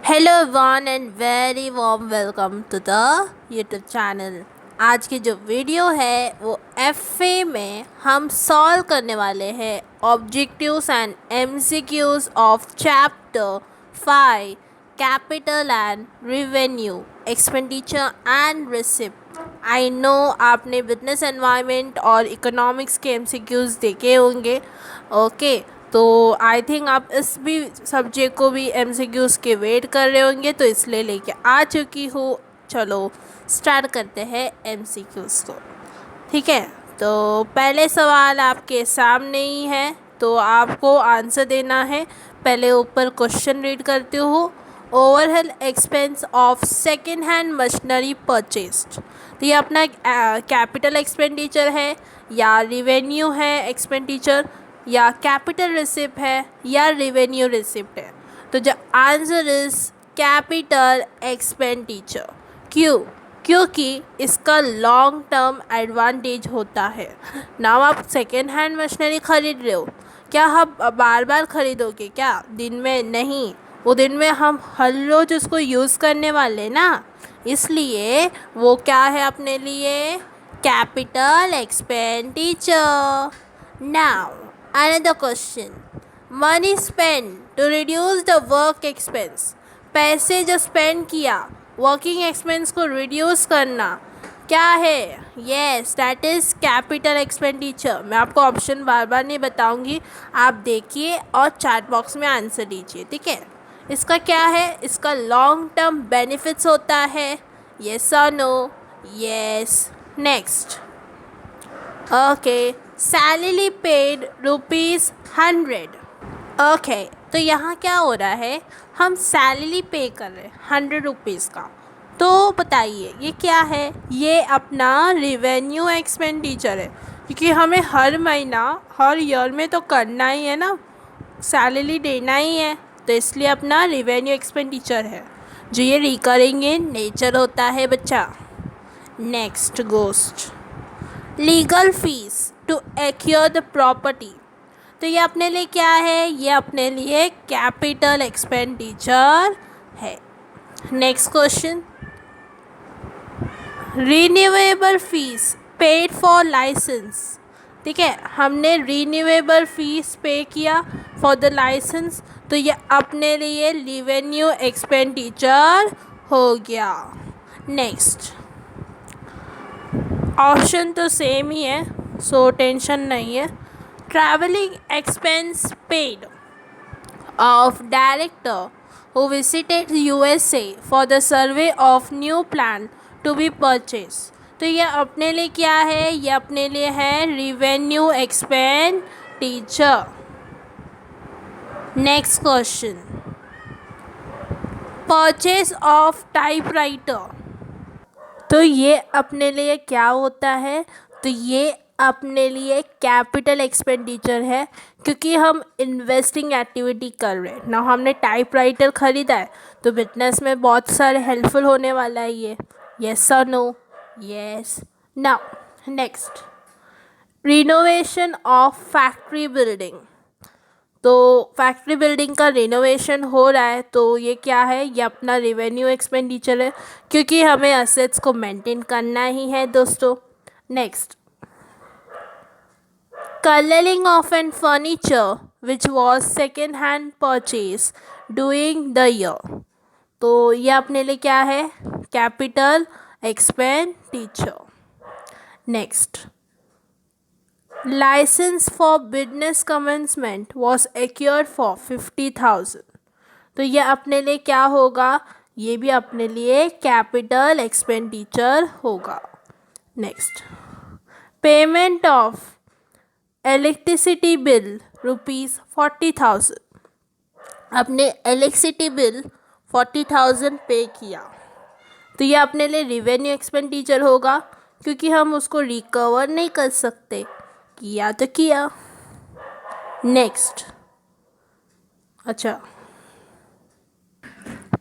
Hello everyone and very warm welcome to the YouTube channel. आज की जो video है वो एफए में हम सॉल्व करने वाले हैं objectives and MCQs of chapter 5 capital and revenue expenditure and receipt. I know आपने बिजनेस एनवायरनमेंट और इकोनॉमिक्स के एमसीक्यूज देखे होंगे। ओके, तो आई थिंक आप इस भी सब्जेक्ट को भी एमसीक्यूज़ के वेट कर रहे होंगे, तो इसलिए लेके आ चुकी हूँ। चलो स्टार्ट करते हैं एमसीक्यूज़ को। ठीक है, तो पहले सवाल आपके सामने ही है, तो आपको आंसर देना है। पहले ऊपर क्वेश्चन रीड करती हूँ। Overhead expense of second hand machinery purchased, तो ये अपना कैपिटल एक्सपेंडिचर है या रिवेन्यू है एक्सपेंडिचर, या कैपिटल रिसिप्ट है या रेवेन्यू रिसिप्ट है। तो जो आंसर इज कैपिटल एक्सपेंडिचर। क्यों? क्योंकि इसका लॉन्ग टर्म एडवांटेज होता है ना। आप सेकेंड हैंड मशीनरी खरीद रहे हो, क्या आप बार बार खरीदोगे? क्या दिन में नहीं, वो दिन में हम हर रोज़ उसको यूज़ करने वाले ना, इसलिए वो क्या है अपने लिए capital expenditure. Now another question. Money spent to reduce the work expense. पैसे जो स्पेंड किया वर्किंग एक्सपेंस को रिड्यूस करना क्या है? Yes, that is capital expenditure. मैं आपको ऑप्शन बार बार नहीं बताऊंगी, आप देखिए और चैट बॉक्स में आंसर दीजिए। ठीक है, इसका क्या है? इसका लॉन्ग टर्म बेनिफिट्स होता है। येस और no? Yes. Next, okay, salary paid ₹100। Okay, तो यहाँ क्या हो रहा है, हम सैलरी पे कर रहे हैं ₹100 का। तो बताइए ये क्या है? ये अपना रिवेन्यू एक्सपेंडिचर है, क्योंकि हमें हर महीना हर ईयर में तो करना ही है ना, सैलरी देना ही है, तो इसलिए अपना रिवेन्यू एक्सपेंडिचर है, जो ये रिकरिंग इन नेचर होता है बच्चा। Next, cost legal fees to acquire the property, तो ये अपने लिए क्या है? ये अपने लिए कैपिटल एक्सपेंडिचर है। Next question, renewable fees paid for licence. ठीक है, हमने रिन्यूएबल फीस पे किया फॉर द लाइसेंस, तो ये अपने लिए रेवेन्यू एक्सपेंडिचर हो गया। नेक्स्ट, ऑप्शन तो सेम ही है, सो टेंशन नहीं है। Travelling expense paid of director who visited USA for the survey of new plan to be purchase, तो ये अपने लिए क्या है? ये अपने लिए है revenue expenditure. Next question, purchase of typewriter, तो ये अपने लिए क्या होता है? तो ये अपने लिए कैपिटल एक्सपेंडिचर है, क्योंकि हम इन्वेस्टिंग एक्टिविटी कर रहे हैं ना। हमने टाइपराइटर ख़रीदा है, तो बिजनेस में बहुत सारे हेल्पफुल होने वाला है ये। येस और no? Yes. Now next, renovation of factory building, तो फैक्ट्री बिल्डिंग का रिनोवेशन हो रहा है, तो ये क्या है? ये अपना रेवेन्यू एक्सपेंडिचर है, क्योंकि हमें असेट्स को मेंटेन करना ही है दोस्तों। Next, colouring of an furniture which was second hand purchase during the year, तो ये अपने लिए क्या है? Capital expenditure. Next, licence for business commencement was acquired for 50,000, तो ये अपने लिए क्या होगा? ये भी अपने लिए कैपिटल एक्सपेंडिचर होगा। Next, payment of electricity bill ₹40,000, अपने इलेक्ट्रिसिटी बिल 40,000 पे किया, तो ये अपने लिए रेवेन्यू एक्सपेंडिचर होगा, क्योंकि हम उसको रिकवर नहीं कर सकते, किया तो किया। नेक्स्ट, अच्छा,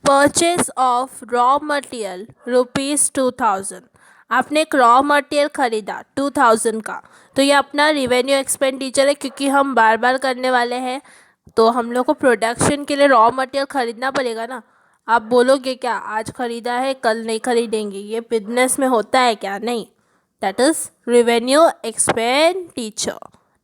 परचेज ऑफ रॉ मटेरियल ₹2,000, आपने एक रॉ मटेरियल ख़रीदा 2,000 का, तो ये अपना रेवेन्यू एक्सपेंडिचर है, क्योंकि हम बार बार करने वाले हैं, तो हम लोग को प्रोडक्शन के लिए रॉ मटेरियल ख़रीदना पड़ेगा ना। आप बोलोगे क्या आज ख़रीदा है कल नहीं खरीदेंगे, ये बिजनेस में होता है क्या? नहीं, that is revenue expenditure.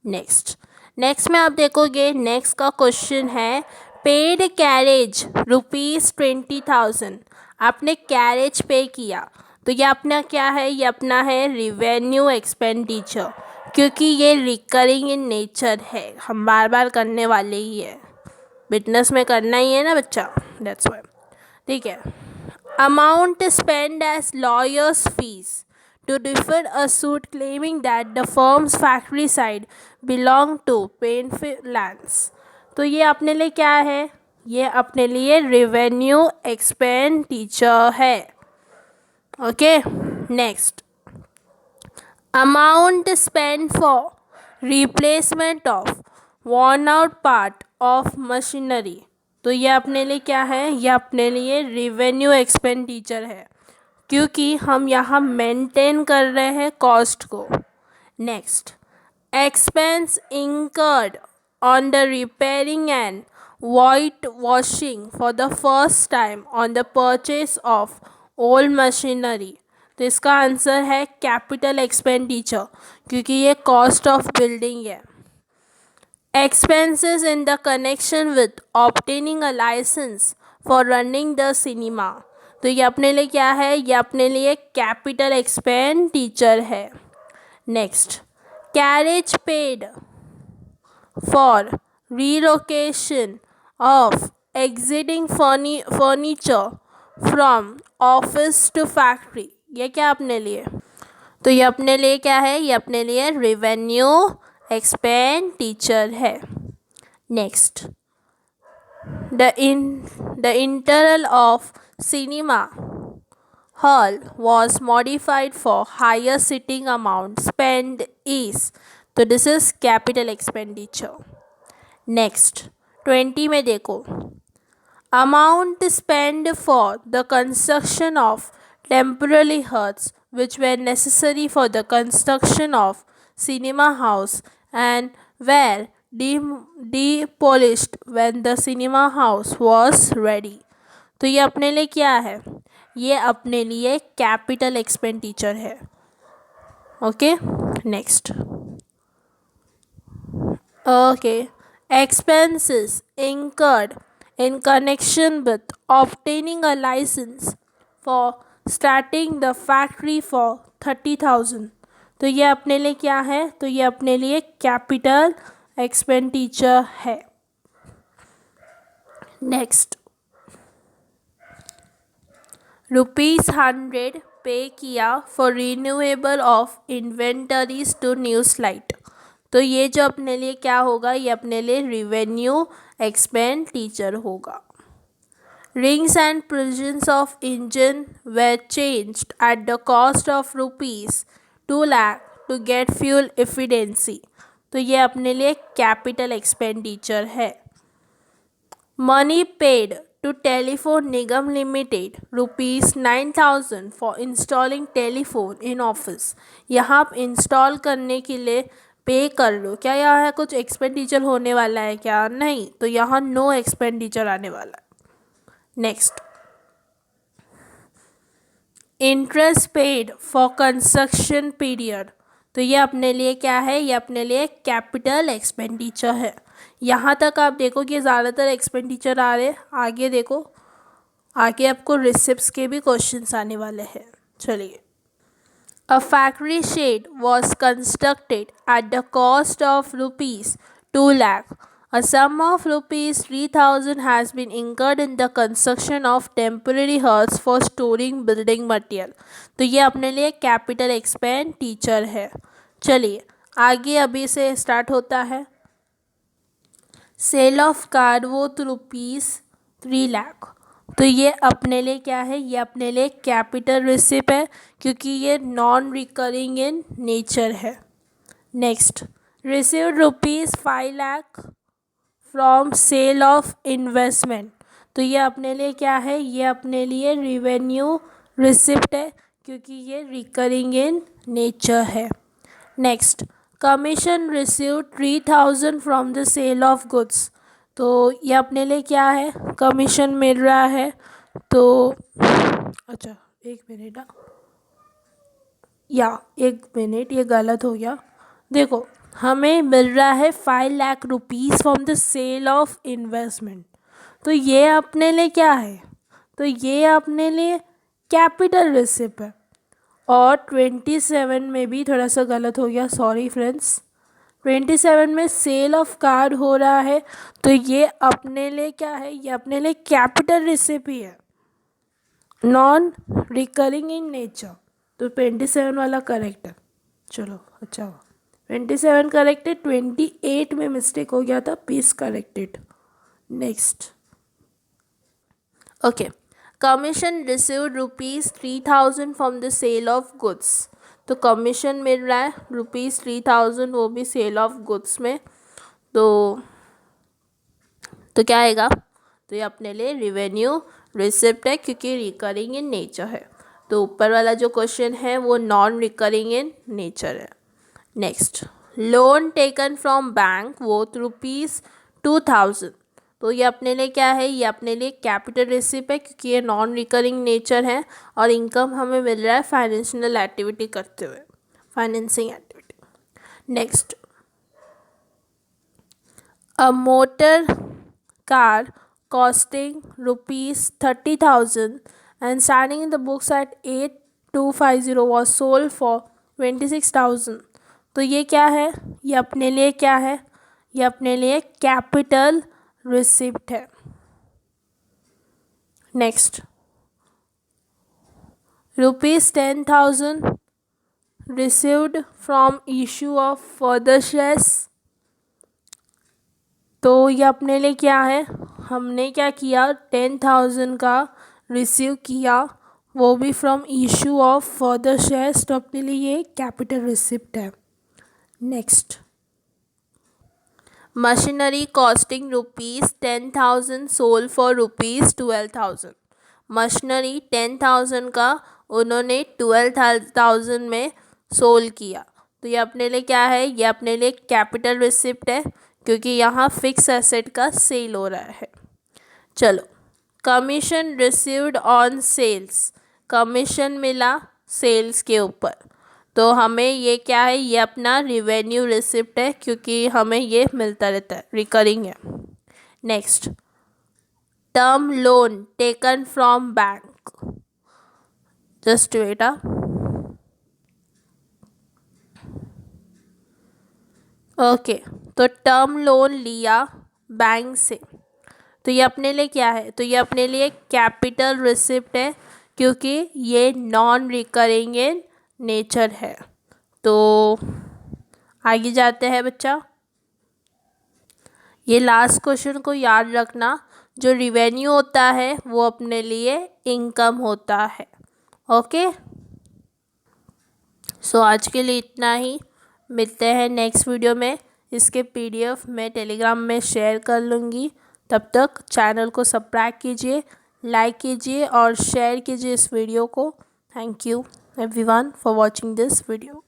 Next में आप देखोगे, नेक्स्ट का क्वेश्चन है पेड कैरेज ₹20,000। आपने कैरेज पे किया तो ये अपना क्या है? ये अपना है रेवेन्यू एक्सपेंडिचर, क्योंकि ये रिकरिंग इन नेचर है, हम बार बार करने वाले ही है, बिजनेस में करना ही है ना बच्चा, दैट्स वाई। ठीक है। Amount spend as lawyers fees to defend a suit claiming that the firm's factory site belong to Penfil lands. तो ये अपने लिए क्या है? ये अपने लिए रेवेन्यू एक्सपेंडिचर है। Okay, next, amount spend for replacement of worn out part of machinery. तो ये अपने लिए क्या है? ये अपने लिए रेवेन्यू एक्सपेंडिचर है, क्योंकि हम यहाँ मेंटेन कर रहे हैं कॉस्ट को। Next, expense incurred on the repairing and white washing for the first time on the purchase of old machinery. तो इसका आंसर है कैपिटल एक्सपेंडिचर, क्योंकि ये कॉस्ट ऑफ बिल्डिंग है। Expenses in the connection with obtaining a license for running the cinema। तो ये अपने लिए क्या है? ये अपने लिए कैपिटल एक्सपेंडिचर है। Next, carriage paid for relocation of existing furniture from office to factory. ये क्या अपने लिए? तो ये अपने लिए क्या है? ये अपने लिए रेवेन्यू एक्सपेंडिचर है। Next, the interval of cinema hall was modified for higher sitting amount spent is। तो this is capital expenditure. Next 20 में देखो, amount spent for the construction of temporary huts which were necessary for the construction of cinema house and were demolished when the cinema house was ready। तो ये अपने लिए क्या है? ये अपने लिए कैपिटल एक्सपेंडिचर है। Okay, next, okay, expenses incurred in connection with obtaining a license for starting the factory for 30,000। तो ये अपने लिए क्या है? तो ये अपने लिए कैपिटल एक्सपेंडिचर है। नेक्स्ट, ₹100 पे किया for renewable of inventories to new slight. तो ये जो अपने लिए क्या होगा? ये अपने लिए रेवेन्यू एक्सपेंडिचर होगा। Rings and provisions of engine were changed at the cost of ₹2 lakh to get fuel efficiency. तो ये अपने लिए कैपिटल एक्सपेंडिचर है। Money paid to telephone Nigam Limited ₹9,000 for installing telephone in office. यहाँ आप इंस्टॉल करने के लिए पे कर लो। क्या यहाँ कुछ एक्सपेंडिचर होने वाला है क्या? नहीं, तो यहाँ नो एक्सपेंडिचर आने वाला है। Next, interest paid for construction period. तो ये अपने लिए क्या है? ये अपने लिए कैपिटल एक्सपेंडिचर है। यहाँ तक आप देखो कि ज़्यादातर एक्सपेंडिचर आ रहे। आगे देखो, आगे आपको रिसिप्ट्स के भी क्वेश्चंस आने वाले हैं। चलिए, a factory shed was constructed at the cost of ₹2 lakh. A sum of ₹3,000 has been incurred in the construction of temporary huts for storing building material। तो ये अपने लिए कैपिटल एक्सपेंडिचर है। चलिए आगे अभी से स्टार्ट होता है। सेल ऑफ कार वो ₹3 लाख। तो ये अपने लिए क्या है? ये अपने लिए कैपिटल रिसिप्ट है, क्योंकि ये नॉन रिकरिंग इन नेचर है। Next, received ₹5 lakh from sale of investment. तो ये अपने लिए क्या है? ये अपने लिए रेवेन्यू रिसिप्ट है, क्योंकि ये रिकरिंग इन नेचर है। Next, commission received 3,000 from the sale of goods. तो ये अपने लिए क्या है? कमीशन मिल रहा है, तो अच्छा एक मिनट, एक मिनट, ये गलत हो गया। देखो, हमें मिल रहा है 5 lakh rupees from the sale of investment. तो ये अपने लिए क्या है? तो ये अपने लिए कैपिटल रिसिप्ट है। और 27 में भी थोड़ा सा गलत हो गया, सॉरी फ्रेंड्स। 27 में सेल ऑफ कार हो रहा है, तो ये अपने लिए क्या है? ये अपने लिए कैपिटल रिसिप्ट ही है, नॉन रिकरिंग इन नेचर। तो 27 वाला करेक्ट है। चलो अच्छा हुआ, 27 करेक्टेड, 28 में मिस्टेक हो गया था, please corrected. Next, okay, commission received ₹3,000 from the sale of goods. तो कमीशन मिल रहा है ₹3,000, वो भी सेल ऑफ गुड्स में। तो क्या आएगा? तो ये अपने लिए रिवेन्यू रिसिप्ट है, क्योंकि रिकरिंग इन नेचर है। तो ऊपर वाला जो क्वेश्चन है वो नॉन रिकरिंग इन नेचर है। Next, loan taken from bank worth ₹2,000। तो ये अपने लिए क्या है? ये अपने लिए कैपिटल रिसिप्ट है, क्योंकि ये नॉन रिकरिंग नेचर है और इनकम हमें मिल रहा है फाइनेंशियल एक्टिविटी करते हुए, financing activity. Next, a motor car costing ₹30,000 and standing in the books at 8250 was sold for 26,000। तो ये क्या है? ये अपने लिए क्या है? ये अपने लिए कैपिटल रिसिप्ट है। Next, ₹10,000 received from issue of further shares. तो ये अपने लिए क्या है? हमने क्या किया? 10,000 का रिसीव किया, वो भी from issue of further shares. तो अपने लिए ये कैपिटल रिसिप्ट है। Next, machinery costing ₹10,000 sold for ₹12,000। Machinery 10,000 का उन्होंने 12,000 में सोल्ड किया। तो ये अपने लिए क्या है? ये अपने लिए कैपिटल रिसिप्ट है, क्योंकि यहाँ फिक्स एसेट का सेल हो रहा है। चलो, commission received on sales. Commission मिला सेल्स के ऊपर, तो हमें ये क्या है? ये अपना रिवेन्यू रिसिप्ट है, क्योंकि हमें ये मिलता रहता है, रिकरिंग है। Next, term loan taken from bank. Just wait, okay, तो टर्म लोन लिया बैंक से, तो ये अपने लिए क्या है? तो ये अपने लिए कैपिटल रिसिप्ट है, क्योंकि ये नॉन रिकरिंग इन नेचर है। तो आगे जाते हैं बच्चा। ये लास्ट क्वेश्चन को याद रखना, जो रिवेन्यू होता है वो अपने लिए इनकम होता है। ओके, सो आज के लिए इतना ही। मिलते हैं नेक्स्ट वीडियो में। इसके PDF मैं टेलीग्राम में शेयर कर लूँगी। तब तक चैनल को सब्सक्राइब कीजिए, लाइक कीजिए और शेयर कीजिए इस वीडियो को। Thank you everyone for watching this video.